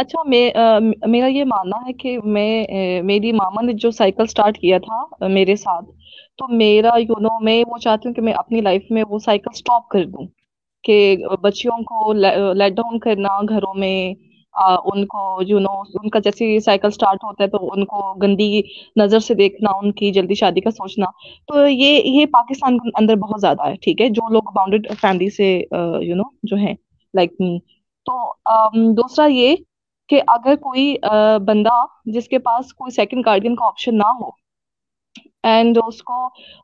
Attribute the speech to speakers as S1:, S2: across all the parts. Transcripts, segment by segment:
S1: अच्छा, मेरा ये मानना है कि मेरी मामा ने जो साइकिल स्टार्ट किया था मेरे साथ, तो मेरा मैं वो चाहती हूँ कि मैं अपनी लाइफ में वो साइकिल स्टॉप कर दूं। कि बच्चियों को लेट डाउन करना घरों में, उनको उनका जैसे साइकिल स्टार्ट होता है तो उनको गंदी नजर से देखना, उनकी जल्दी शादी का सोचना। तो ये पाकिस्तान के अंदर बहुत ज्यादा है, ठीक है, जो लोग बाउंडेड फैमिली से जो है, लाइक मी। तो दूसरा ये कि अगर कोई बंदा जिसके पास कोई सेकंड गार्डियन का ऑप्शन ना हो, एंड उसको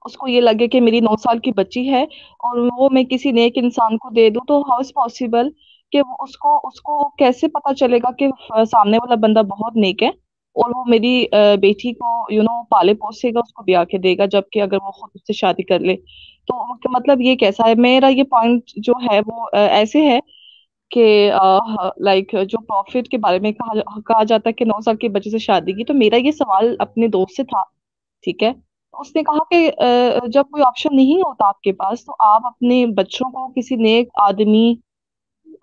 S1: उसको ये लगे कि मेरी 9 साल की बच्ची है और वो मैं किसी नेक इंसान को दे दूं, तो हाउ इज पॉसिबल कि वो उसको उसको कैसे पता चलेगा कि सामने वाला बंदा बहुत नेक है और वो मेरी बेटी को पाले पोसेगा, उसको ब्याह के देगा, जबकि अगर वो खुद उससे शादी कर ले तो मतलब ये कैसा है। मेरा ये पॉइंट जो है वो ऐसे है कि लाइक जो प्रॉफिट के बारे में कहा कहा जाता है कि 9 साल के बच्चे से शादी की, तो मेरा ये सवाल अपने दोस्त से था, ठीक है। तो उसने कहा कि जब कोई ऑप्शन नहीं होता आपके पास तो आप अपने बच्चों को किसी नेक आदमी,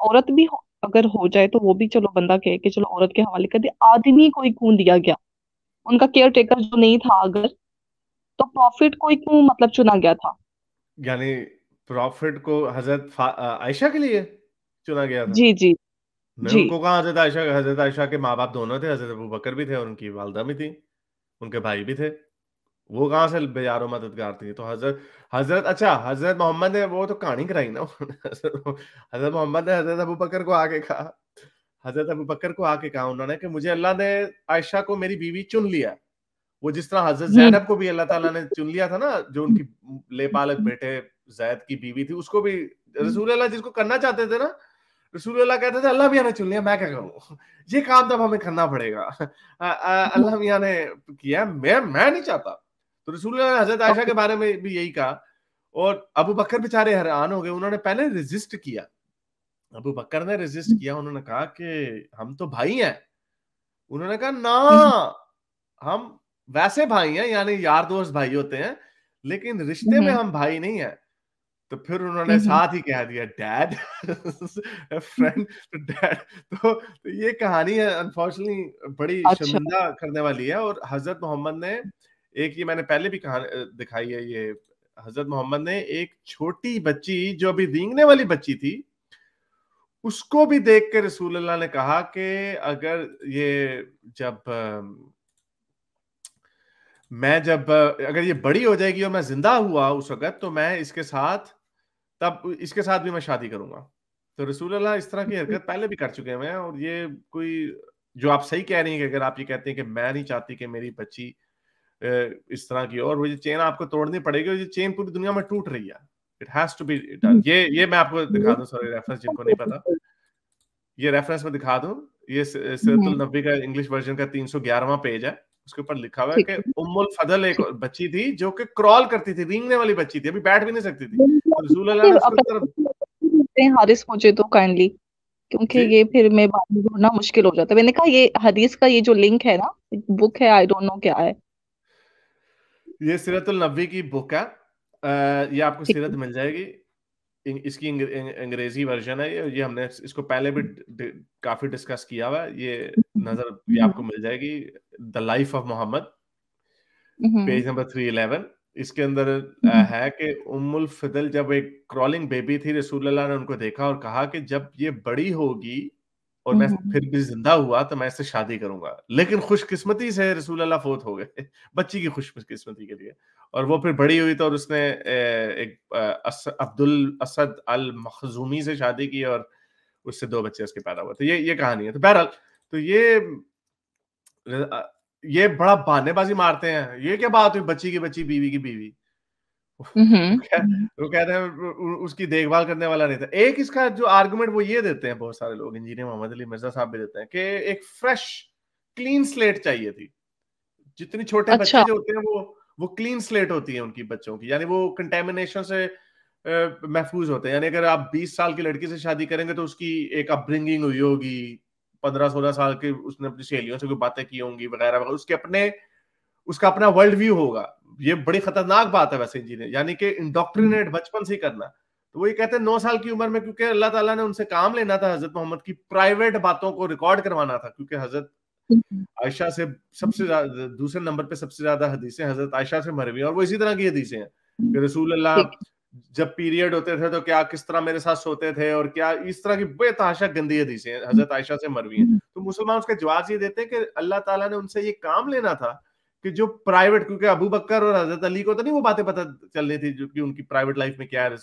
S1: औरत भी अगर हो जाए तो वो भी चलो बंदा कहे कि चलो औरत के हवाले कर दिया, आदमी को ही क्यों दिया गया, उनका केयर टेकर जो नहीं था अगर, तो प्रॉफिट को ही क्यों मतलब चुना गया था।
S2: यानी प्रॉफिट को हजरत आयशा के लिए चुना गया था?
S1: जी जी।
S2: नहीं,
S1: जी।
S2: उनको कहा, हजरत आयशा के माँ बाप दोनों थे, हजरत अबू बकर भी थे और उनकी वालदा भी थी, उनके भाई भी थे। वो कहाँ से बेयारो मददगार थी? तो हजरत हजरत अच्छा, हजरत मोहम्मद ने वो तो कहानी कराई ना उन्होंने। हजरत मोहम्मद ने हजरत अबू बकर को आके कहा, हजरत अबू बकर को आके कहा उन्होंने कि मुझे अल्लाह ने आयशा को मेरी बीवी चुन लिया। वो जिस तरह हजरत
S1: हम्म।
S2: जैनब को भी अल्लाह ताला ने चुन लिया था ना, जो उनकी लेपालक बेटे जैद की बीवी थी, उसको भी रसूल अल्लाह जिसको करना चाहते थे ना, रसूल अल्लाह कहते थे अल्लाह मियां ने चुन लिया, मैं क्या करूं? ये काम तब हमें करना पड़ेगा। अल्लाह मियां ने किया, मैं नहीं चाहता। तो रसूल अल्लाह ने हजरत आयशा के बारे में भी यही कहा। और अबू बकर बेचारे हैरान हो गए, उन्होंने पहले रेजिस्ट किया। अबू बकर ने रेजिस्ट किया, उन्होंने कहा कि हम तो भाई हैं। उन्होंने कहा ना, हम वैसे भाई हैं, यानी यार दोस्त भाई होते हैं, लेकिन रिश्ते में
S1: हम्म।
S2: हम भाई नहीं है। तो फिर उन्होंने
S1: हम्म।
S2: साथ ही कह दिया डैड, फ्रेंड, तो डैड। तो ये कहानी है अनफॉर्चुनेटली बड़ी
S1: अच्छा।
S2: शर्मिंदा करने वाली है। और हजरत मोहम्मद ने एक, ये मैंने पहले भी कहानी दिखाई है ये, हजरत मोहम्मद ने एक छोटी बच्ची जो अभी रेंगने वाली बच्ची थी, उसको भी देख के रसूल अल्लाह ने कहा कि अगर ये जब अगर ये बड़ी हो जाएगी और मैं जिंदा हुआ उस वक्त, तो मैं इसके साथ, तब इसके साथ भी मैं शादी करूंगा। तो रसूल अल्लाह इस तरह की हरकत पहले भी कर चुके हैं। और ये कोई, जो आप सही कह रही हैं कि अगर आप ये कहते हैं कि मैं नहीं चाहती कि मेरी बच्ची इस तरह की, और वो ये चेन आपको तोड़नी पड़ेगी, और ये चेन पूरी दुनिया में टूट रही है। It has to be done. ये मैं आपको दिखा दूं, सॉरी रेफरेंस जिनको नहीं पता, ये रेफरेंस में दिखा दूं। ये
S1: हम्म।
S2: सीरतुल नबी का इंग्लिश वर्जन का 311वां पेज है। उसके ऊपर लिखा हुआ है
S1: ठीक
S2: कि
S1: है।
S2: उम्मुल फदल एक
S1: ठीक।
S2: बच्ची थी जो कि क्रॉल करती थी, रेंगने वाली बच्ची थी, अभी बैठ भी नहीं सकती थी। तो रसूल अल्लाह ने उसको तरफ,
S1: अपने हारिस मुझे तो काइंडली, क्योंकि
S2: जी,
S1: ये फिर मैं बाद में ढूंढना मुश्किल हो जाता है। मैंने कहा ये हदीस का ये जो लिंक है ना, बुक है, आई डोंट नो क्या है।
S2: ये सीरतुल नबी की बुक है। ये आपको
S1: ठीक
S2: सीरत
S1: है।
S2: मिल जाएगी। इसकी अंग्रेजी वर्जन है ये हमने इसको पहले भी काफी डिस्कस किया हुआ है। ये
S1: हम्म।
S2: आपको मिल जाएगी, the life of Muhammad,
S1: hmm.
S2: Page number 311। इसके अंदर है कि उम्मुल फिदल जब एक क्रॉलिंग बेबी थी, रसूल अल्लाह ने उनको देखा और कहा कि जब ये बड़ी होगी और मैं
S1: हम्म।
S2: फिर भी जिंदा हुआ तो मैं इससे शादी करूंगा। लेकिन खुशकिस्मती से रसूल अल्लाह फोत हो गए, बच्ची की खुशकिस्मती के लिए। और वो फिर बड़ी हुई तो, और उसने अब्दुल असद अल मखजूमी से शादी की और उससे 2 बच्चे उसके पैदा हुए। तो ये कहानी है। तो बहरहाल, तो ये बड़ा बहानेबाजी मारते हैं, ये क्या बात हुई बच्ची की बच्ची बीवी की बीवी।
S1: हम्म।
S2: वो कहते हैं उसकी देखभाल करने वाला नहीं था। एक इसका जो आर्गुमेंट वो ये देते हैं बहुत सारे लोग, इंजीनियर मोहम्मद अली मिर्जा साहब भी देते हैं, कि एक फ्रेश क्लीन स्लेट चाहिए थी। जितनी छोटे बच्चे
S1: अच्छा।
S2: जो होते हैं वो क्लीन स्लेट होती है उनकी, बच्चों की, यानी वो कंटेमिनेशन से महफूज होते हैं। यानी अगर आप 20 साल की लड़की से शादी करेंगे तो उसकी एक अपब्रिंगिंग हुई होगी, 15-16 साल की, उसने अपनी सहेलियों से कोई बातें की होंगी वगैरह वगैरह, उसका अपना वर्ल्ड व्यू होगा। ये बड़ी खतरनाक बात है वैसे इंजीनियर, यानी कि इंडोक्ट्रिनेट बचपन से ही करना। तो वही कहते हैं 9 साल की उम्र में, क्योंकि अल्लाह ताला ने उनसे काम लेना था, हजरत मोहम्मद की प्राइवेट बातों को रिकॉर्ड करवाना था, क्योंकि हजरत आयशा से सबसे ज्यादा, दूसरे नंबर पे सबसे ज्यादा हदीसें हजरत आयशा से मरवी हैं, और वो इसी तरह की हदीसें हैं कि रसूल अल्लाह
S1: ठीक
S2: जब पीरियड होते थे तो क्या किस तरह मेरे साथ सोते थे, और क्या इस तरह की बेतहाशा गंदी हदीसें हैं हजरत आयशा से मरवी हैं। तो मुसलमान उसका जवाब ये देते हैं कि अल्लाह ताला ने उनसे ये काम लेना था कि जो प्राइवेट, क्योंकि अबू बकर और हजरत अली को तो नहीं वो बातें पता चलनी थी जो कि उनकी प्राइवेट लाइफ में क्या है,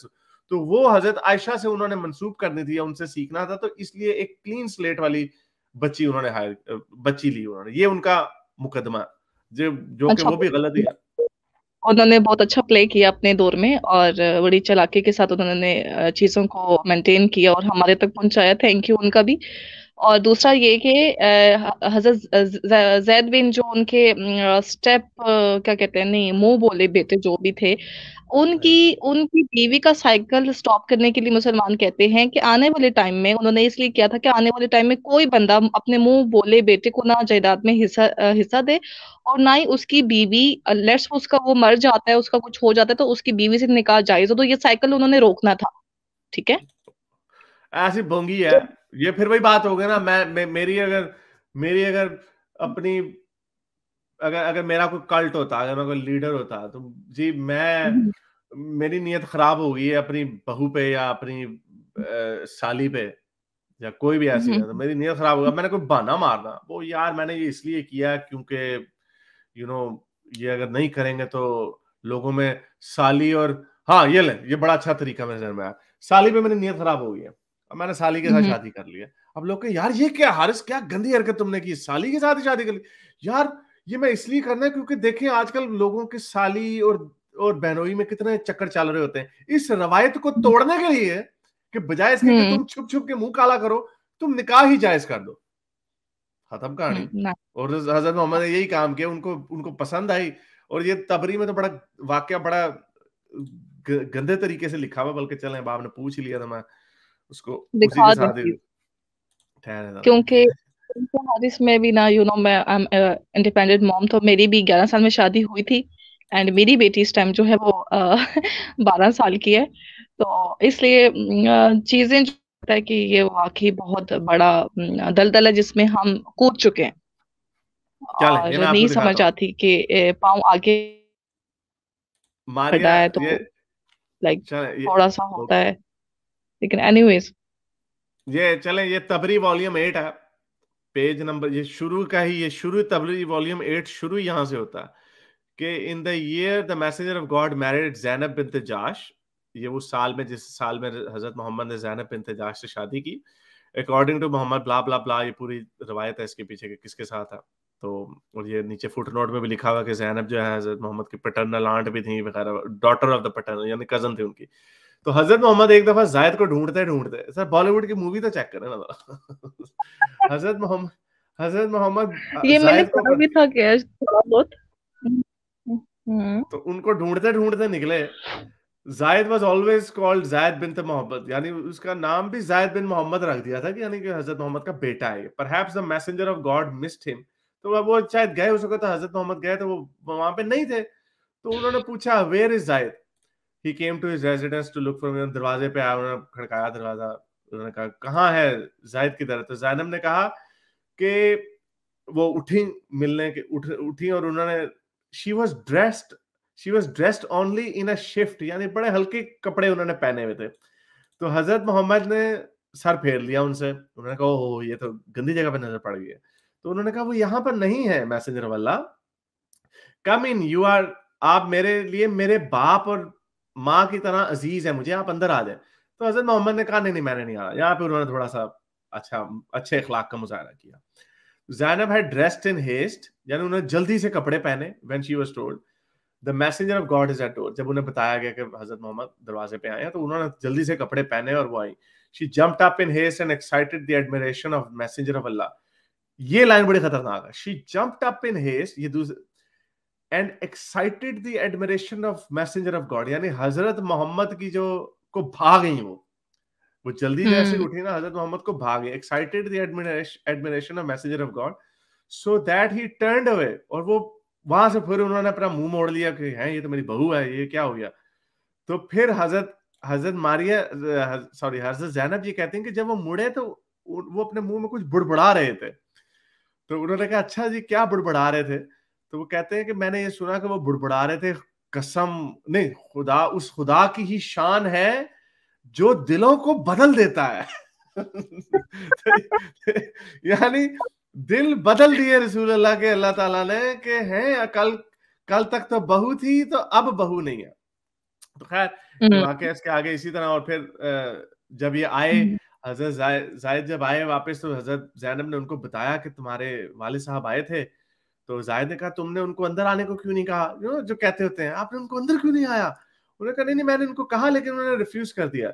S2: तो वो हजरत आयशा से उन्होंने मंसूब करनी थी या उनसे सीखना था, तो इसलिए एक क्लीन स्लेट वाली बच्ची उन्होंने हायर, बच्ची ली उन्होंने, ये उनका मुकदमा, जो जो कि
S1: अच्छा।
S2: वो भी गलत ही है।
S1: उन्होंने बहुत अच्छा प्ले किया अपने दौर में, और बड़ी चालाकी के साथ उन्होंने चीजों को मेंटेन किया और हमारे तक पहुंचाया। थैंक यू उनका भी। और दूसरा ये कि हजरत जैद बिन जो उनके स्टेप क्या कहते हैं, नहीं मुंह बोले बेटे जो भी थे, उनकी उनकी बीवी का साइकिल स्टॉप करने के लिए मुसलमान कहते हैं कि आने वाले टाइम में उन्होंने इसलिए किया था कि आने वाले टाइम में कोई बंदा अपने मुंह बोले बेटे को ना जायदाद में हिस्सा दे, और ना ही उसकी बीवी, लेट्स उसका वो मर जाता है, उसका कुछ हो जाता है तो उसकी बीवी से निकाह जायज हो, तो ये साइकिल उन्होंने रोकना था। ठीक है।
S2: ऐसी भोंगी है
S1: तो
S2: ये, फिर वही बात हो गई ना, मेरी अगर अपनी, अगर अगर मेरा कोई कल्ट होता, अगर मैं कोई लीडर होता, तो जी मैं, मेरी नीयत खराब हो गई है अपनी बहू पे या अपनी साली पे या कोई भी ऐसी है, तो मेरी नीयत खराब होगा, मैंने कोई बहाना मारना वो, यार मैंने ये इसलिए किया क्योंकि यू नो ये अगर नहीं करेंगे तो लोगों में साली, और हाँ ये ले, ये बड़ा अच्छा तरीका मेरे नजर में आया, साली पे मेरी नीयत खराब हो गई है, अब मैंने साली के साथ शादी कर ली है, अब लोग कहे यार ये क्या हारिस, क्या गंदी हरकत तुमने की, साली के साथ ही शादी कर ली। यार ये मैं इसलिए करना है क्योंकि देखें आजकल लोगों के साली और बहनोई में कितने चक्कर चल रहे होते हैं, इस रवायत को तोड़ने के लिए कि बजाय इसके कि
S1: हम्म।
S2: तुम छुप छुप के मुंह काला करो, तुम निकाह ही जायज कर दो, खत्म कहानी।
S1: ना।
S2: और हजरत मोहम्मद ने यही काम किया, उनको उनको पसंद आई, और ये तबरी में तो बड़ा वाकया बड़ा गंदे तरीके से लिखा हुआ, बल्कि चलें बाप ने पूछ ही लिया था, मैं उसको उसी के
S1: दिखा
S2: साथ ही
S1: दूंगी।
S2: ठहरे था भाई।
S1: क्योंकि हारिस में भी ना, मैं आई एम इंडिपेंडेंट मॉम, तो मेरी भी 11 साल में शादी हुई थी। एंड मेरी बेटी इस टाइम जो है वो 12 साल की है। तो इसलिए चीजें जो होता है कि ये वाकई बहुत बड़ा दलदल है जिसमें हम कूद चुके हैं,
S2: चलें ये
S1: और
S2: मैं
S1: नहीं
S2: आपको
S1: समझ
S2: दिखाता हूँ,
S1: आती कि पाँव आगे बढ़ा
S2: मारिया,
S1: है
S2: ये
S1: तो लाइक
S2: चलें
S1: थोड़ा सा होता है, लेकिन एनीवेज।
S2: ये चलें, ये तबरी वॉल्यूम 8 है, पेज नंबर, ये शुरू का ही, ये शुरू तबरी वॉल्यूम 8 शुरू यहां से होता है कि in the year the messenger of God married Zainab bint Jahsh, ये वो साल में जिस साल में हजरत मोहम्मद ने ज़ैनब बिन्त जाश से शादी की, अकॉर्डिंग टू मोहम्मद ब्ला ब्ला ब्ला, ये पूरी रवायत है इसके पीछे कि किसके साथ था। तो और ये नीचे फुट नोट में भी लिखा हुआ कि ज़ैनब जो है हजरत मोहम्मद की पैटर्नल आंट भी थी वगैरह, डॉटर ऑफ द पैटर्नल, यानी कजन थी उनकी। तो हजरत मोहम्मद एक दफा जायद को ढूंढते ढूंढते, सर बॉलीवुड की मूवी तो चेक करें ना हजरत मोहम्मद हजरत मोहम्मद
S1: ये मैंने
S2: जायद को,
S1: पढ़ा भी था क्या थोड़ा बहुत। हम्म।
S2: तो उनको ढूंढते ढूंढते निकले, जायद वाज ऑलवेज कॉल्ड जायद बिन मोहम्मद, यानी उसका नाम भी जायद बिन मोहम्मद रख दिया था कि यानी कि हजरत मोहम्मद का बेटा है। Perhaps the messenger of God missed him, तो अब वो शायद गए, हो सकता था हजरत मोहम्मद गए तो वो वहां पे नहीं थे, तो उन्होंने पूछा where is Zaid, he came to his residence to look for me, दरवाजे पे आया, उन्होंने खड़काया दरवाजा, उन्होंने कहा कहाँ है जायद किधर है, तो जैनब ने कहा कि वो उठी, मिलने के उठी और उन्होंने, she was dressed she was dressed only in a shift, यानी बड़े हल्के कपड़े उन्होंने पहने हुए थे। तो हजरत मोहम्मद ने सर फेर लिया उनसे, उन्होंने कहा ओह ये तो गंदी जगह पे नजर पड़ गई है। तो उन्होंने कहा वो यहाँ पर नहीं है messenger of Allah, come in, you are, आप मेरे लिए मेरे बाप और माँ की तरह अजीज है मुझे, आप अंदर आ जाए। तो हजरत मोहम्मद ने कहा नहीं नहीं मैंने नहीं आना, यहाँ पे उन्होंने थोड़ा सा अच्छा अच्छे अखलाक का मुजाहरा किया। Zainab had dressed in haste, यानी उन्होंने जल्दी से कपड़े पहने, when she was told the messenger of God is at door, जब उन्हें बताया गया कि हजरत मोहम्मद दरवाजे पे आए हैं, तो उन्होंने जल्दी से कपड़े पहने और वो आई। She jumped up in haste and excited the admiration of messenger of Allah, ये लाइन बड़ी खतरनाक है, she jumped up in haste, ये दूसरे, and excited the admiration of messenger of God, यानी हजरत मोहम्मद की जो को भाग गई वो जल्दी जैसे
S1: हम्म।
S2: उठी ना, हजरत मोहम्मद को भागे, excited the admiration of messenger of God, so that he turned away, और वो वहां से फिर उन्होंने अपना मुंह मोड़ लिया कि हैं ये तो मेरी बहू है, ये क्या हो गया। तो फिर हजरत हजरत मारिया, सॉरी, हजरत ज़ैनब जी कहती हैं कि जब वो मुड़े तो वो अपने मुंह में कुछ बुड़बुड़ा रहे थे। तो उन्होंने कहा अच्छा जी क्या बुड़बुड़ा रहे थे? तो वो कहते हैं कि मैंने ये सुना कि वो बुड़बुड़ा रहे थे, कसम नहीं, खुदा, उस खुदा की ही शान है जो दिलों को बदल देता है। यानी दिल बदल दिए रसूल अल्लाह के, अल्लाह ताला ने, कि हैं कल कल तक तो बहू थी तो अब बहू नहीं है। तो खैर ये
S1: हम्म।
S2: वाकया इसके आगे इसी तरह। और फिर जब ये आए,
S1: हम्म।
S2: हजरत जायद जब आए वापस, तो हजरत जैनब ने उनको बताया कि तुम्हारे वालिद साहब आए थे। तो जायद ने कहा तुमने उनको अंदर आने को क्यों नहीं कहा, जो कहते होते हैं आपने उनको अंदर क्यों नहीं आया? उन्होंने कहा नहीं नहीं मैंने उनको कहा लेकिन उन्होंने रिफ्यूज कर दिया।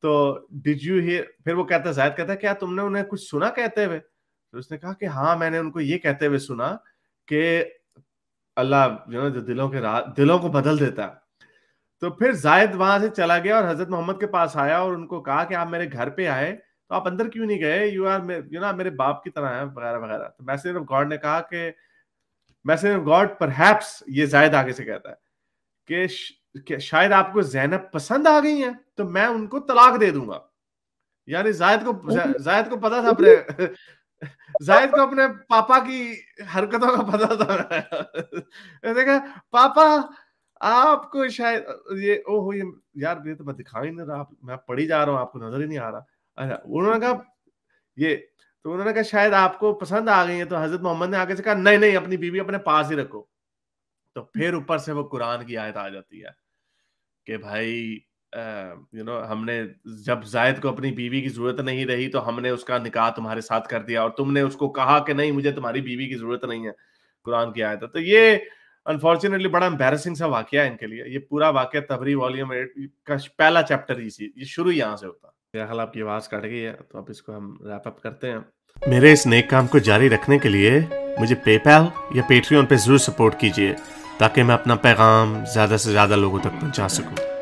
S2: तो डिड यू हियर, फिर वो कहता, जायद कहता क्या तुमने उन्हें कुछ सुना कहते हुए? तो उसने कहा कि हाँ मैंने उनको ये कहते हुए सुना कि अल्लाह जो दिलों को बदल देता है। तो फिर जायद वहां से चला गया और हजरत मोहम्मद के पास आया और उनको कहा कि आप मेरे घर पे आए तो आप अंदर क्यों नहीं गए, यू आर मेरे बाप की तरह है वगैरह वगैरह। तो मैसेज ऑफ गॉड ने कहा कि मैसेज ऑफ गॉड परहैप्स, ये जायद आगे से कहता है कि शायद आपको ज़ैनब पसंद आ गई है तो मैं उनको तलाक दे दूंगा। यानी जायद को पता था अपने जायद को अपने पापा की हरकतों का पता था। ऐसे कहा पापा आपको शायद ये ओहो ये यार ये तो मैं दिखा ही नहीं रहा, मैं पढ़ी जा रहा हूँ आपको नजर ही नहीं आ रहा। अच्छा उन्होंने कहा ये, तो उन्होंने कहा शायद आपको पसंद आ गई है। तो हजरत मोहम्मद ने आगे से कहा नहीं नहीं अपनी बीवी अपने पास ही रखो। तो फिर ऊपर से वो कुरान की आयत आ जाती है कि भाई हमने जब जायद को अपनी बीवी की जरूरत नहीं रही तो हमने उसका निकाह तुम्हारे साथ कर दिया और तुमने उसको कहा कि नहीं मुझे तुम्हारी बीवी की जरूरत नहीं है, कुरान की आयत है। तो ये अनफॉर्चुनेटली बड़ा एम्बैरेसिंग सा वाकया है इनके लिए। ये पूरा वाकया तबरी वॉल्यूम 8 का पहला चैप्टर ही, ये शुरू यहाँ से होता है। मेरा ख्याल आपकी आवाज कट गई है तो अब इसको हम रैप अप करते हैं। मेरे इस नेक काम को जारी रखने के लिए मुझे पेपैल या पेट्रियन पे जरूर सपोर्ट कीजिए ताकि मैं अपना पैगाम ज्यादा से ज्यादा लोगों तक पहुंचा सकूं।